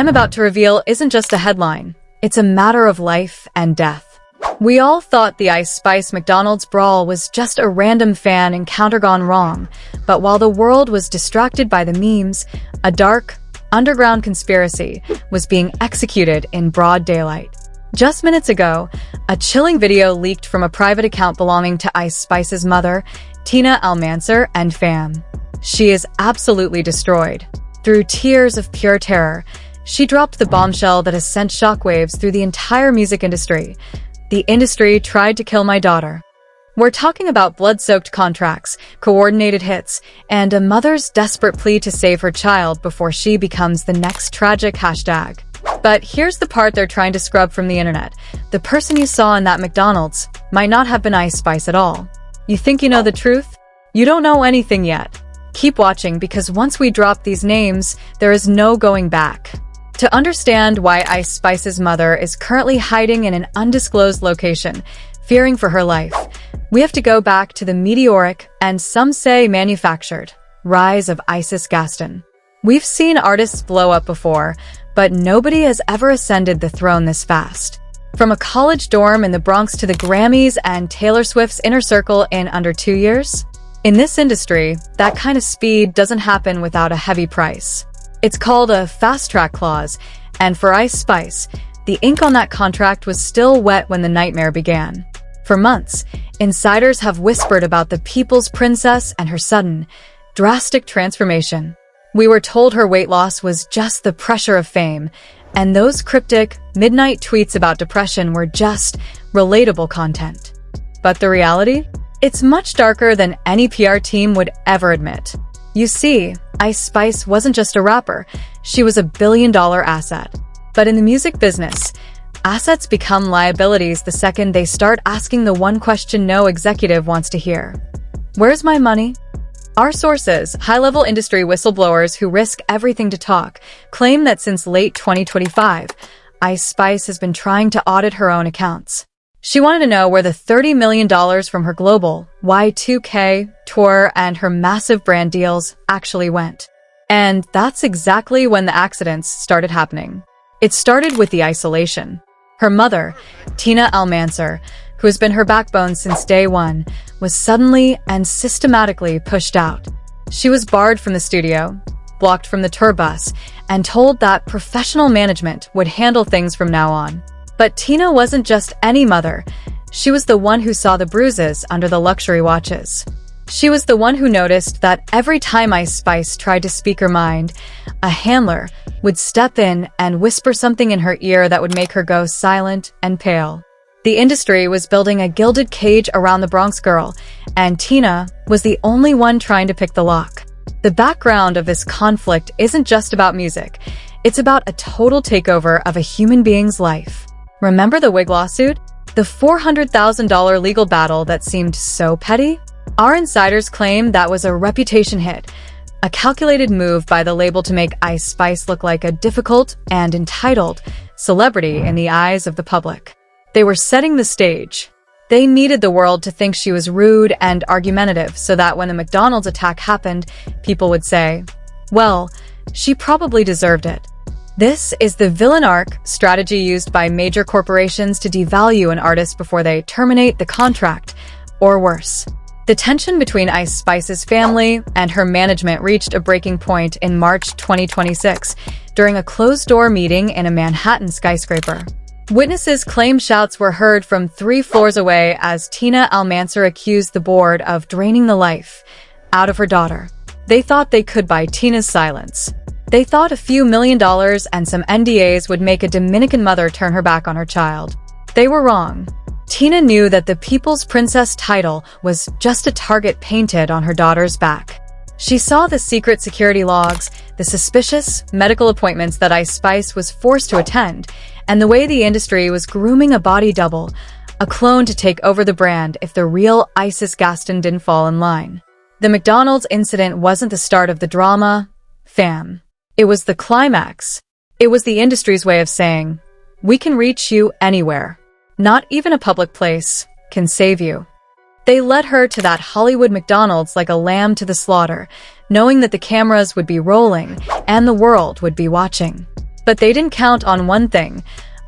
I'm about to reveal isn't just a headline. It's a matter of life and death. We all thought the Ice Spice McDonald's brawl was just a random fan encounter gone wrong, but while the world was distracted by the memes, a dark, underground conspiracy was being executed in broad daylight. Just minutes ago, a chilling video leaked from a private account belonging to Ice Spice's mother, Tina Almanzar, and fam. She is absolutely destroyed. Through tears of pure terror, she dropped the bombshell that has sent shockwaves through the entire music industry. The industry tried to kill my daughter. We're talking about blood-soaked contracts, coordinated hits, and a mother's desperate plea to save her child before she becomes the next tragic hashtag. But here's the part they're trying to scrub from the internet. The person you saw in that McDonald's might not have been Ice Spice at all. You think you know the truth? You don't know anything yet. Keep watching, because once we drop these names, there is no going back. To understand why Ice Spice's mother is currently hiding in an undisclosed location, fearing for her life, we have to go back to the meteoric, and some say manufactured, rise of Isis Gaston. We've seen artists blow up before, but nobody has ever ascended the throne this fast. From a college dorm in the Bronx to the Grammys and Taylor Swift's inner circle in under 2 years? In this industry, that kind of speed doesn't happen without a heavy price. It's called a fast-track clause, and for Ice Spice, the ink on that contract was still wet when the nightmare began. For months, insiders have whispered about the People's Princess and her sudden, drastic transformation. We were told her weight loss was just the pressure of fame, and those cryptic, midnight tweets about depression were just relatable content. But the reality? It's much darker than any PR team would ever admit. You see, Ice Spice wasn't just a rapper, she was a billion-dollar asset. But in the music business, assets become liabilities the second they start asking the one question no executive wants to hear. Where's my money? Our sources, high-level industry whistleblowers who risk everything to talk, claim that since late 2025, Ice Spice has been trying to audit her own accounts. She wanted to know where the $30 million from her global Y2K tour and her massive brand deals actually went. And that's exactly when the accidents started happening. It started with the isolation. Her mother, Tina Almanzar, who has been her backbone since day one, was suddenly and systematically pushed out. She was barred from the studio, blocked from the tour bus, and told that professional management would handle things from now on. But Tina wasn't just any mother. She was the one who saw the bruises under the luxury watches. She was the one who noticed that every time Ice Spice tried to speak her mind, a handler would step in and whisper something in her ear that would make her go silent and pale. The industry was building a gilded cage around the Bronx girl, and Tina was the only one trying to pick the lock. The background of this conflict isn't just about music. It's about a total takeover of a human being's life. Remember the wig lawsuit? The $400,000 legal battle that seemed so petty? Our insiders claim that was a reputation hit, a calculated move by the label to make Ice Spice look like a difficult and entitled celebrity in the eyes of the public. They were setting the stage. They needed the world to think she was rude and argumentative so that when the McDonald's attack happened, people would say, well, she probably deserved it. This is the villain arc strategy used by major corporations to devalue an artist before they terminate the contract, or worse. The tension between Ice Spice's family and her management reached a breaking point in March 2026 during a closed-door meeting in a Manhattan skyscraper. Witnesses claim shouts were heard from 3 floors away as Tina Almanzar accused the board of draining the life out of her daughter. They thought they could buy Tina's silence. They thought a few $1 million and some NDAs would make a Dominican mother turn her back on her child. They were wrong. Tina knew that the People's Princess title was just a target painted on her daughter's back. She saw the secret security logs, the suspicious medical appointments that Ice Spice was forced to attend, and the way the industry was grooming a body double, a clone to take over the brand if the real Isis Gaston didn't fall in line. The McDonald's incident wasn't the start of the drama, fam. It was the climax. It was the industry's way of saying, we can reach you anywhere. Not even a public place can save you. They led her to that Hollywood McDonald's like a lamb to the slaughter, knowing that the cameras would be rolling and the world would be watching. But they didn't count on one thing: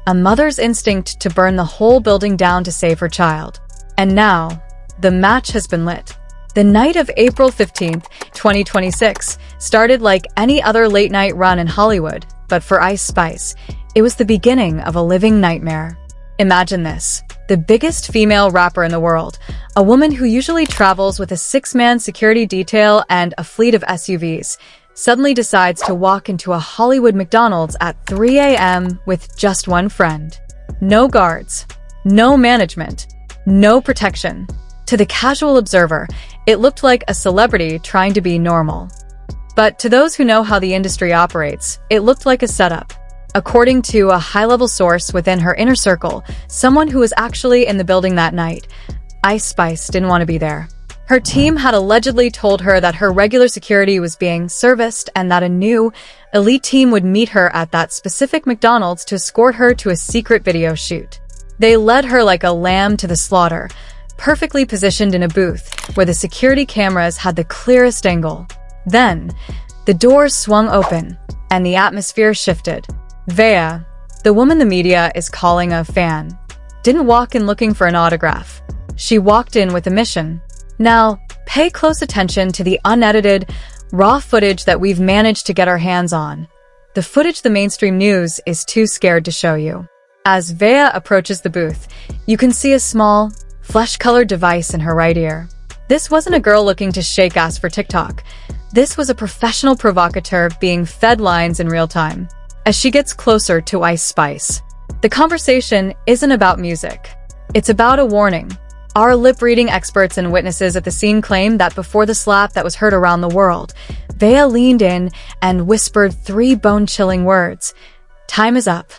a mother's instinct to burn the whole building down to save her child. And now, the match has been lit. The night of April 15th, 2026, started like any other late-night run in Hollywood, but for Ice Spice, it was the beginning of a living nightmare. Imagine this: the biggest female rapper in the world, a woman who usually travels with a 6-man security detail and a fleet of SUVs, suddenly decides to walk into a Hollywood McDonald's at 3 a.m. with just one friend. No guards, no management, no protection. To the casual observer, it looked like a celebrity trying to be normal. But to those who know how the industry operates, it looked like a setup. According to a high-level source within her inner circle, someone who was actually in the building that night, Ice Spice didn't want to be there. Her team had allegedly told her that her regular security was being serviced and that a new, elite team would meet her at that specific McDonald's to escort her to a secret video shoot. They led her like a lamb to the slaughter, perfectly positioned in a booth where the security cameras had the clearest angle. Then, the doors swung open, and the atmosphere shifted. Vea, the woman the media is calling a fan, didn't walk in looking for an autograph. She walked in with a mission. Now, pay close attention to the unedited, raw footage that we've managed to get our hands on. The footage the mainstream news is too scared to show you. As Vea approaches the booth, you can see a small, flesh-colored device in her right ear. This wasn't a girl looking to shake ass for TikTok. This was a professional provocateur being fed lines in real time. As she gets closer to Ice Spice, the conversation isn't about music. It's about a warning. Our lip-reading experts and witnesses at the scene claim that before the slap that was heard around the world, Vea leaned in and whispered 3 bone-chilling words. Time is up.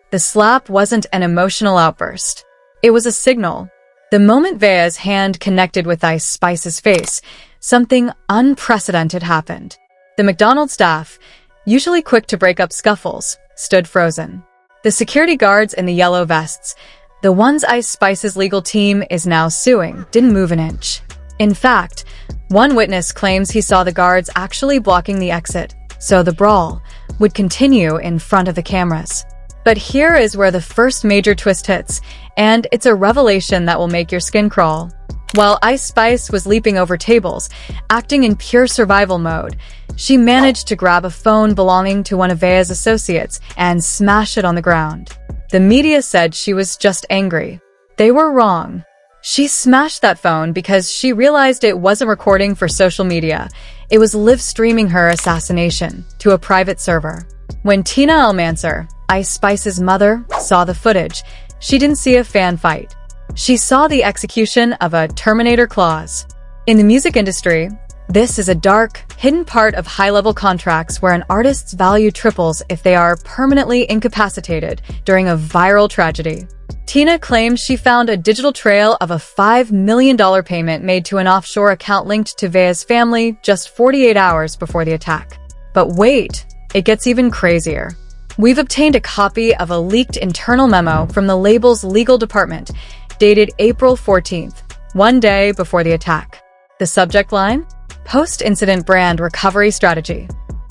The slap wasn't an emotional outburst. It was a signal. The moment Vea's hand connected with Ice Spice's face, something unprecedented happened. The McDonald's staff, usually quick to break up scuffles, stood frozen. The security guards in the yellow vests, the ones Ice Spice's legal team is now suing, didn't move an inch. In fact, one witness claims he saw the guards actually blocking the exit, so the brawl would continue in front of the cameras. But here is where the first major twist hits, and it's a revelation that will make your skin crawl. While Ice Spice was leaping over tables, acting in pure survival mode, she managed to grab a phone belonging to one of Vea's associates and smash it on the ground. The media said she was just angry. They were wrong. She smashed that phone because she realized it wasn't recording for social media. It was live-streaming her assassination to a private server. When Tina Almanzar, Ice Spice's mother, saw the footage, she didn't see a fan fight. She saw the execution of a Terminator clause. In the music industry, this is a dark, hidden part of high-level contracts where an artist's value triples if they are permanently incapacitated during a viral tragedy. Tina claims she found a digital trail of a $5 million payment made to an offshore account linked to Vea's family just 48 hours before the attack. But wait, it gets even crazier. We've obtained a copy of a leaked internal memo from the label's legal department, dated April 14th, one day before the attack. The subject line? Post-incident brand recovery strategy.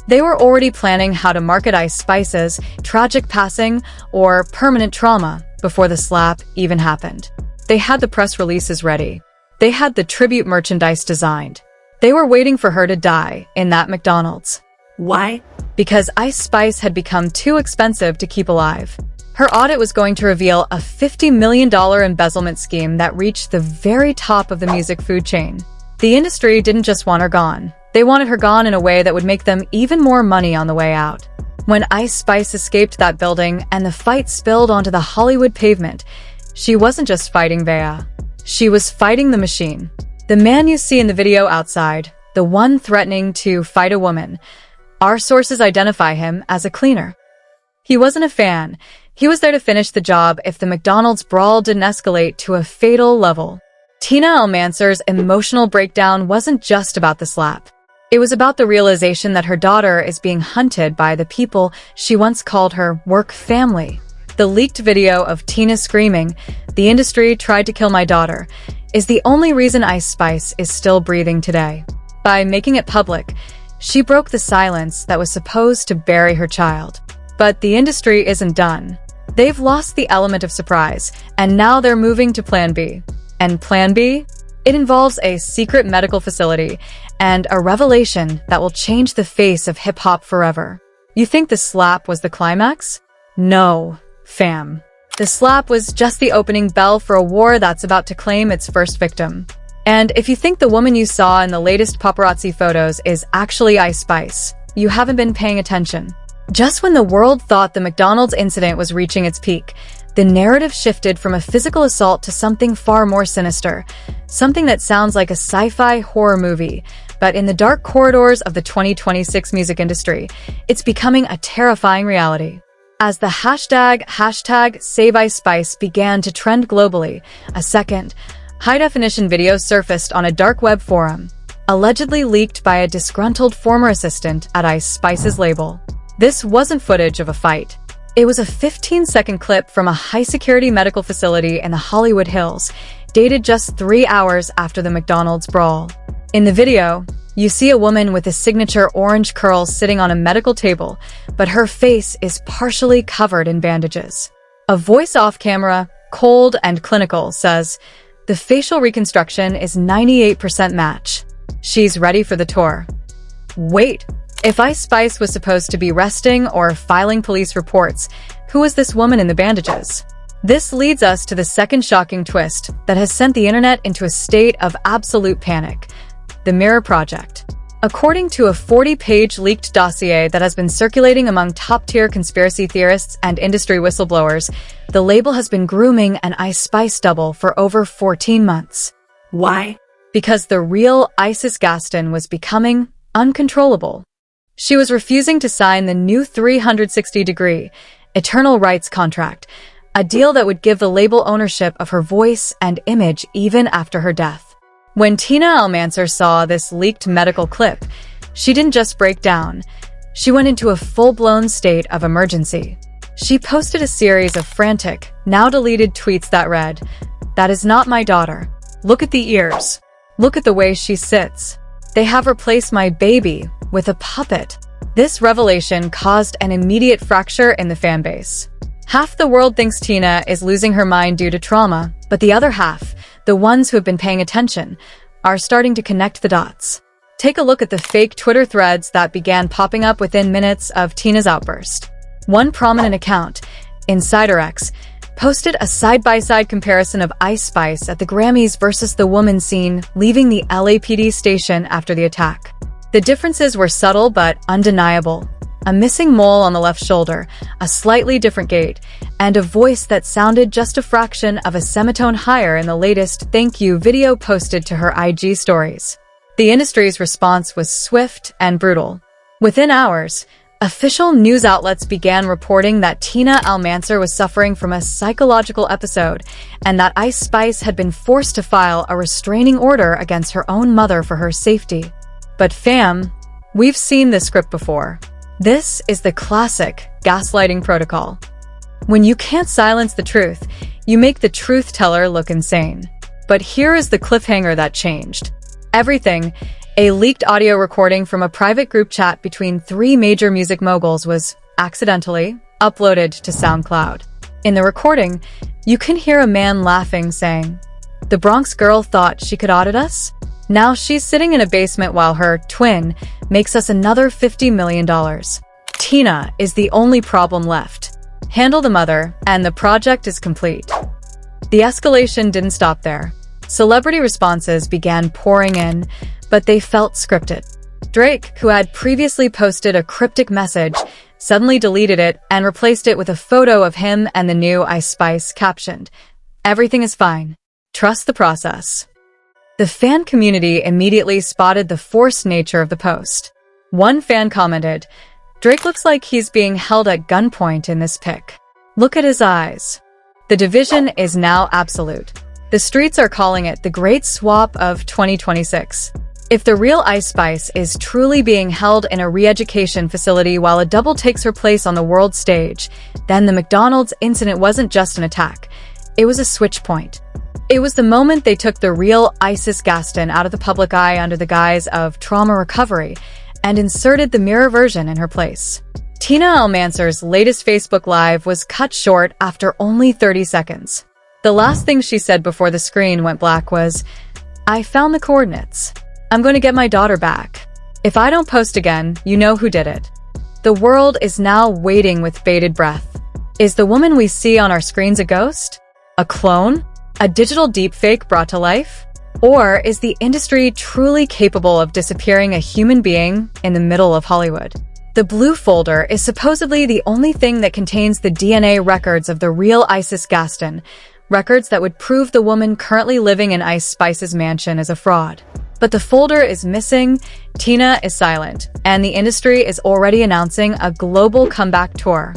They were already planning how to market Ice Spice's tragic passing or permanent trauma before the slap even happened. They had the press releases ready. They had the tribute merchandise designed. They were waiting for her to die in that McDonald's. Why? Because Ice Spice had become too expensive to keep alive. Her audit was going to reveal a $50 million embezzlement scheme that reached the very top of the music food chain. The industry didn't just want her gone. They wanted her gone in a way that would make them even more money on the way out. When Ice Spice escaped that building and the fight spilled onto the Hollywood pavement, she wasn't just fighting Vea. She was fighting the machine. The man you see in the video outside, the one threatening to fight a woman. Our sources identify him as a cleaner. He wasn't a fan. He was there to finish the job if the McDonald's brawl didn't escalate to a fatal level. Tina Almanzar's emotional breakdown wasn't just about the slap. It was about the realization that her daughter is being hunted by the people she once called her work family. The leaked video of Tina screaming, "The industry tried to kill my daughter," is the only reason Ice Spice is still breathing today. By making it public, she broke the silence that was supposed to bury her child. But the industry isn't done. They've lost the element of surprise, and now they're moving to Plan B. And Plan B? It involves a secret medical facility and a revelation that will change the face of hip-hop forever. You think the slap was the climax? No, fam. The slap was just the opening bell for a war that's about to claim its first victim. And if you think the woman you saw in the latest paparazzi photos is actually Ice Spice, you haven't been paying attention. Just when the world thought the McDonald's incident was reaching its peak, the narrative shifted from a physical assault to something far more sinister, something that sounds like a sci-fi horror movie, but in the dark corridors of the 2026 music industry, it's becoming a terrifying reality. As the hashtag #SaveIceSpice began to trend globally, a second, high-definition video surfaced on a dark web forum, allegedly leaked by a disgruntled former assistant at Ice Spice's label. This wasn't footage of a fight. It was a 15-second clip from a high-security medical facility in the Hollywood Hills, dated just 3 hours after the McDonald's brawl. In the video, you see a woman with a signature orange curl sitting on a medical table, but her face is partially covered in bandages. A voice off camera, cold and clinical, says, "The facial reconstruction is 98% match. She's ready for the tour." Wait, if Ice Spice was supposed to be resting or filing police reports, who was this woman in the bandages? This leads us to the second shocking twist that has sent the internet into a state of absolute panic: the Mirror Project. According to a 40-page leaked dossier that has been circulating among top-tier conspiracy theorists and industry whistleblowers, the label has been grooming an Ice Spice double for over 14 months. Why? Because the real Isis Gaston was becoming uncontrollable. She was refusing to sign the new 360-degree eternal rights contract, a deal that would give the label ownership of her voice and image even after her death. When Tina Almanzar saw this leaked medical clip, she didn't just break down. She went into a full-blown state of emergency. She posted a series of frantic, now-deleted tweets that read, "That is not my daughter. Look at the ears. Look at the way she sits. They have replaced my baby with a puppet." This revelation caused an immediate fracture in the fanbase. Half the world thinks Tina is losing her mind due to trauma, but the other half, the ones who have been paying attention, are starting to connect the dots. Take a look at the fake Twitter threads that began popping up within minutes of Tina's outburst. One prominent account, InsiderX, posted a side-by-side comparison of Ice Spice at the Grammys versus the woman seen leaving the LAPD station after the attack. The differences were subtle but undeniable. A missing mole on the left shoulder, a slightly different gait, and a voice that sounded just a fraction of a semitone higher in the latest thank you video posted to her IG stories. The industry's response was swift and brutal. Within hours, official news outlets began reporting that Tina Almanzar was suffering from a psychological episode and that Ice Spice had been forced to file a restraining order against her own mother for her safety. But fam, we've seen this script before. This is the classic gaslighting protocol. When you can't silence the truth, you make the truth teller look insane. But here is the cliffhanger that changed everything. A leaked audio recording from a private group chat between 3 major music moguls was accidentally uploaded to SoundCloud. In the recording, you can hear a man laughing, saying, "The Bronx girl thought she could audit us? Now she's sitting in a basement while her twin makes us another $50 million. Tina is the only problem left. Handle the mother, and the project is complete." The escalation didn't stop there. Celebrity responses began pouring in, but they felt scripted. Drake, who had previously posted a cryptic message, suddenly deleted it and replaced it with a photo of him and the new Ice Spice captioned, "Everything is fine. Trust the process." The fan community immediately spotted the forced nature of the post. One fan commented, "Drake looks like he's being held at gunpoint in this pic. Look at his eyes." The division is now absolute. The streets are calling it the Great Swap of 2026. If the real Ice Spice is truly being held in a re-education facility while a double takes her place on the world stage, then the McDonald's incident wasn't just an attack. It was a switch point. It was the moment they took the real Isis Gaston out of the public eye under the guise of trauma recovery and inserted the mirror version in her place. Tina Almanzar's latest Facebook Live was cut short after only 30 seconds. The last thing she said before the screen went black was, "I found the coordinates. I'm going to get my daughter back. If I don't post again, you know who did it." The world is now waiting with bated breath. Is the woman we see on our screens a ghost? A clone? A digital deepfake brought to life? Or is the industry truly capable of disappearing a human being in the middle of Hollywood? The blue folder is supposedly the only thing that contains the DNA records of the real Isis Gaston, records that would prove the woman currently living in Ice Spice's mansion is a fraud. But the folder is missing, Tina is silent, and the industry is already announcing a global comeback tour.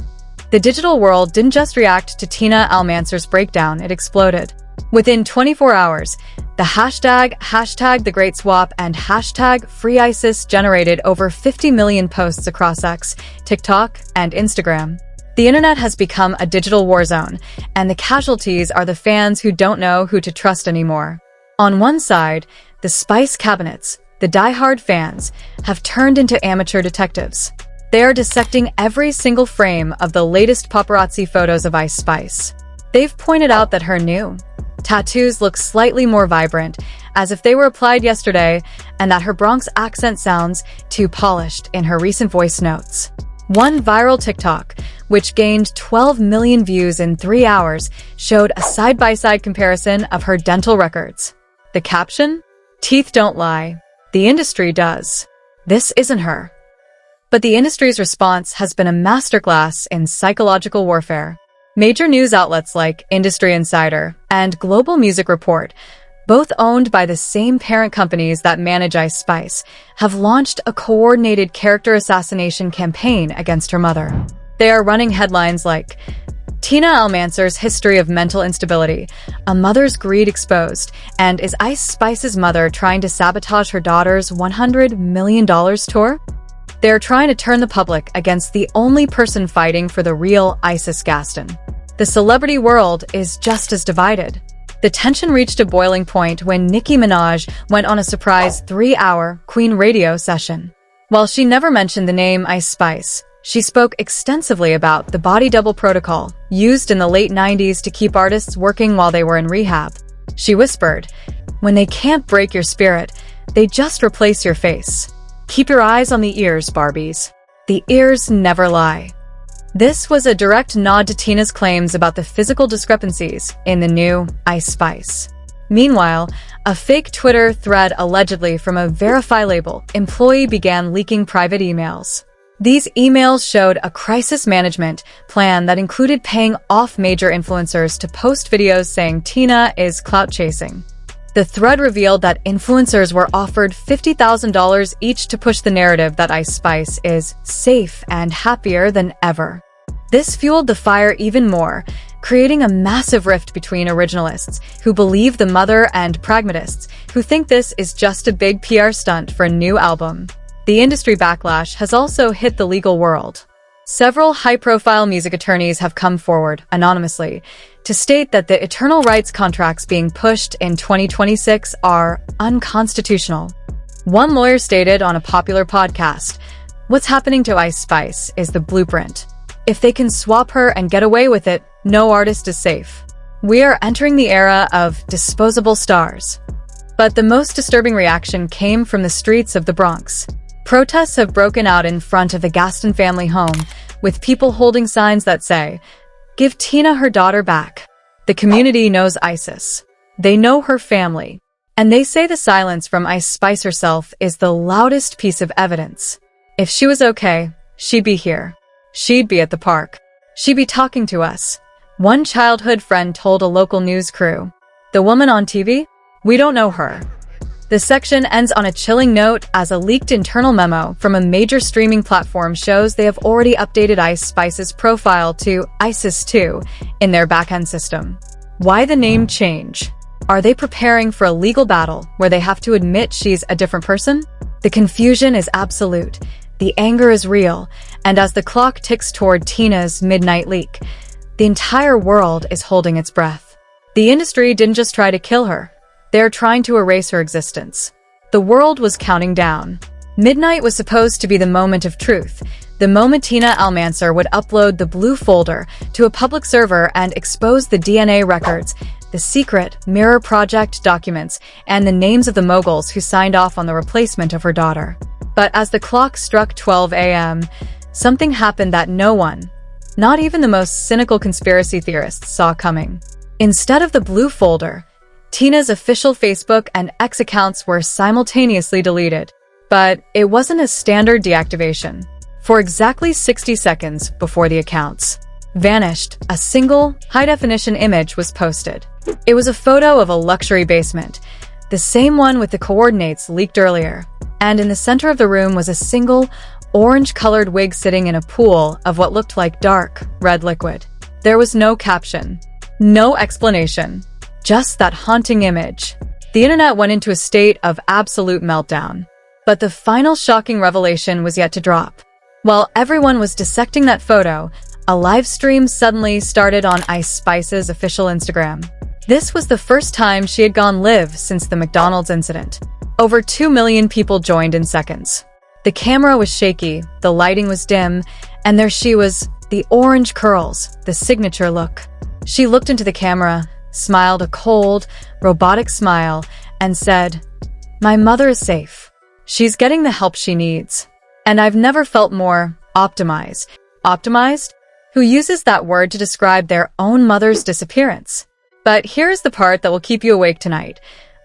The digital world didn't just react to Tina Almanzar's breakdown, it exploded. Within 24 hours, the hashtag #TheGreatSwap and hashtag #FreeIsis generated over 50 million posts across X, TikTok, and Instagram. The internet has become a digital war zone, and the casualties are the fans who don't know who to trust anymore. On one side, the Spice cabinets, the die-hard fans, have turned into amateur detectives. They are dissecting every single frame of the latest paparazzi photos of Ice Spice. They've pointed out that her new tattoos look slightly more vibrant, as if they were applied yesterday, and that her Bronx accent sounds too polished in her recent voice notes. One viral TikTok, which gained 12 million views in 3 hours, showed a side-by-side comparison of her dental records. The caption? "Teeth don't lie. The industry does. This isn't her." But the industry's response has been a masterclass in psychological warfare. Major news outlets like Industry Insider and Global Music Report, both owned by the same parent companies that manage Ice Spice, have launched a coordinated character assassination campaign against her mother. They are running headlines like, "Tina Almanzar's history of mental instability, a mother's greed exposed, and is Ice Spice's mother trying to sabotage her daughter's $100 million tour?" They're trying to turn the public against the only person fighting for the real Isis Gaston. The celebrity world is just as divided. The tension reached a boiling point when Nicki Minaj went on a surprise 3-hour Queen radio session. While she never mentioned the name Ice Spice, she spoke extensively about the body double protocol used in the late 90s to keep artists working while they were in rehab. She whispered, "When they can't break your spirit, they just replace your face. Keep your eyes on the ears, Barbies. The ears never lie." This was a direct nod to Tina's claims about the physical discrepancies in the new Ice Spice. Meanwhile, a fake Twitter thread allegedly from a Verify label employee began leaking private emails. These emails showed a crisis management plan that included paying off major influencers to post videos saying Tina is clout chasing. The thread revealed that influencers were offered $50,000 each to push the narrative that Ice Spice is safe and happier than ever. This fueled the fire even more, creating a massive rift between originalists who believe the mother and pragmatists who think this is just a big PR stunt for a new album. The industry backlash has also hit the legal world. Several high-profile music attorneys have come forward, anonymously, to state that the eternal rights contracts being pushed in 2026 are unconstitutional. One lawyer stated on a popular podcast, "What's happening to Ice Spice is the blueprint. If they can swap her and get away with it, no artist is safe. We are entering the era of disposable stars." But the most disturbing reaction came from the streets of the Bronx. Protests have broken out in front of the Gaston family home, with people holding signs that say, "Give Tina her daughter back." The community knows Isis. They know her family. And they say the silence from Ice Spice herself is the loudest piece of evidence. If she was okay, she'd be here. She'd be at the park. She'd be talking to us. One childhood friend told a local news crew, "The woman on TV? We don't know her." The section ends on a chilling note as a leaked internal memo from a major streaming platform shows they have already updated Ice Spice's profile to Isis 2 in their backend system. Why the name change? Are they preparing for a legal battle where they have to admit she's a different person? The confusion is absolute. The anger is real, and as the clock ticks toward Tina's midnight leak, the entire world is holding its breath. The industry didn't just try to kill her. They're trying to erase her existence. The world was counting down. Midnight was supposed to be the moment of truth, The moment Tina Almanzar would upload the blue folder to a public server and expose the DNA records, the secret Mirror Project documents, and the names of the moguls who signed off on the replacement of her daughter. But as the clock struck 12 a.m., something happened that no one, not even the most cynical conspiracy theorists, saw coming. Instead of the blue folder, Tina's official Facebook and X accounts were simultaneously deleted. But it wasn't a standard deactivation. For exactly 60 seconds before the accounts vanished, a single, high-definition image was posted. It was a photo of a luxury basement, the same one with the coordinates leaked earlier. And in the center of the room was a single, orange-colored wig sitting in a pool of what looked like dark, red liquid. There was no caption, no explanation, just that haunting image. The internet went into a state of absolute meltdown. But the final shocking revelation was yet to drop. While everyone was dissecting that photo, a live stream suddenly started on Ice Spice's official Instagram. This was the first time she had gone live since the McDonald's incident. Over 2 million people joined in seconds. The camera was shaky, the lighting was dim, and there she was, the orange curls, the signature look. She looked into the camera, smiled a cold, robotic smile, and said, "My mother is safe. She's getting the help she needs. And I've never felt more optimized." Optimized? Who uses that word to describe their own mother's disappearance? But here's the part that will keep you awake tonight.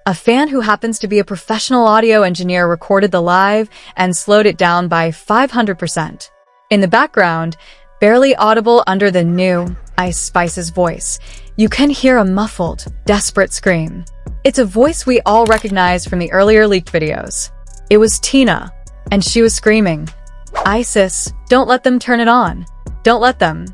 A fan who happens to be a professional audio engineer recorded the live and slowed it down by 500%. In the background, barely audible under the new Ice Spice's voice, you can hear a muffled, desperate scream. It's a voice we all recognize from the earlier leaked videos. It was Tina, and she was screaming, "ISIS, don't let them turn it on. Don't let them."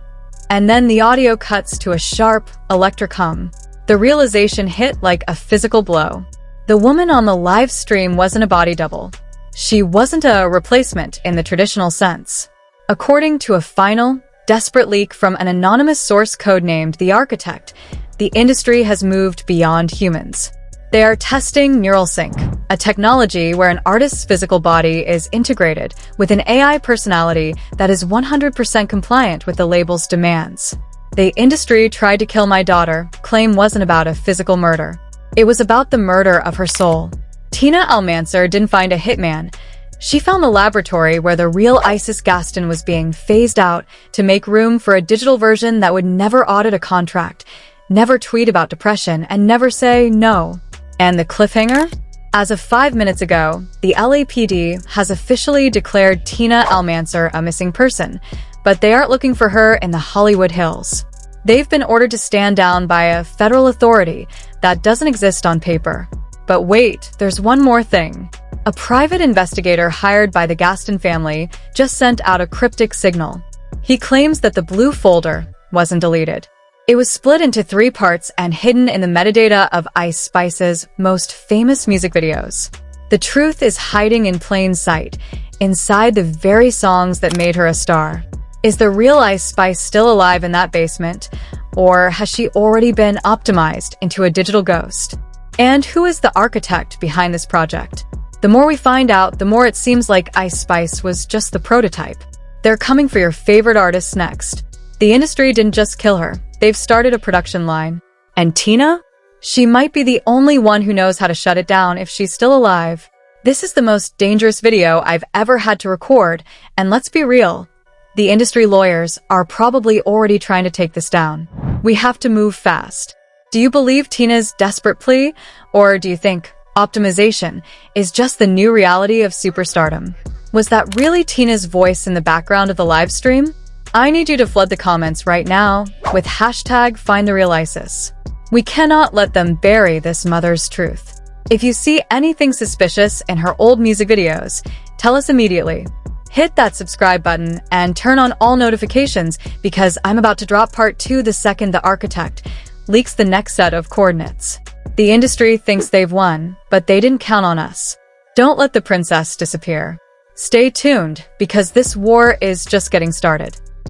And then the audio cuts to a sharp, electric hum. The realization hit like a physical blow. The woman on the live stream wasn't a body double. She wasn't a replacement in the traditional sense. According to a final, desperate leak from an anonymous source codenamed The Architect, the industry has moved beyond humans. They are testing neural sync, a technology where an artist's physical body is integrated with an AI personality that is 100% compliant with the label's demands. The industry tried to kill my daughter, claim wasn't about a physical murder. It was about the murder of her soul. Tina Almanzar didn't find a hitman. She found the laboratory where the real Isis Gaston was being phased out to make room for a digital version that would never audit a contract, never tweet about depression, and never say no. And the cliffhanger? As of 5 minutes ago, the LAPD has officially declared Tina Almanzar a missing person, but they aren't looking for her in the Hollywood Hills. They've been ordered to stand down by a federal authority that doesn't exist on paper. But wait, there's one more thing. A private investigator hired by the Gaston family just sent out a cryptic signal. He claims that the blue folder wasn't deleted. It was split into 3 parts and hidden in the metadata of Ice Spice's most famous music videos. The truth is hiding in plain sight, inside the very songs that made her a star. Is the real Ice Spice still alive in that basement, or has she already been optimized into a digital ghost? And who is the architect behind this project? The more we find out, the more it seems like Ice Spice was just the prototype. They're coming for your favorite artists next. The industry didn't just kill her. They've started a production line. And Tina? She might be the only one who knows how to shut it down if she's still alive. This is the most dangerous video I've ever had to record, and let's be real. The industry lawyers are probably already trying to take this down. We have to move fast. Do you believe Tina's desperate plea, or do you think optimization is just the new reality of superstardom? Was that really Tina's voice in the background of the live stream? I need you to flood the comments right now with #FindTheRealIsis. We cannot let them bury this mother's truth. If you see anything suspicious in her old music videos, tell us immediately. Hit that subscribe button and turn on all notifications because I'm about to drop part 2 the second the architect leaks the next set of coordinates. The industry thinks they've won, but they didn't count on us. Don't let the princess disappear. Stay tuned because this war is just getting started.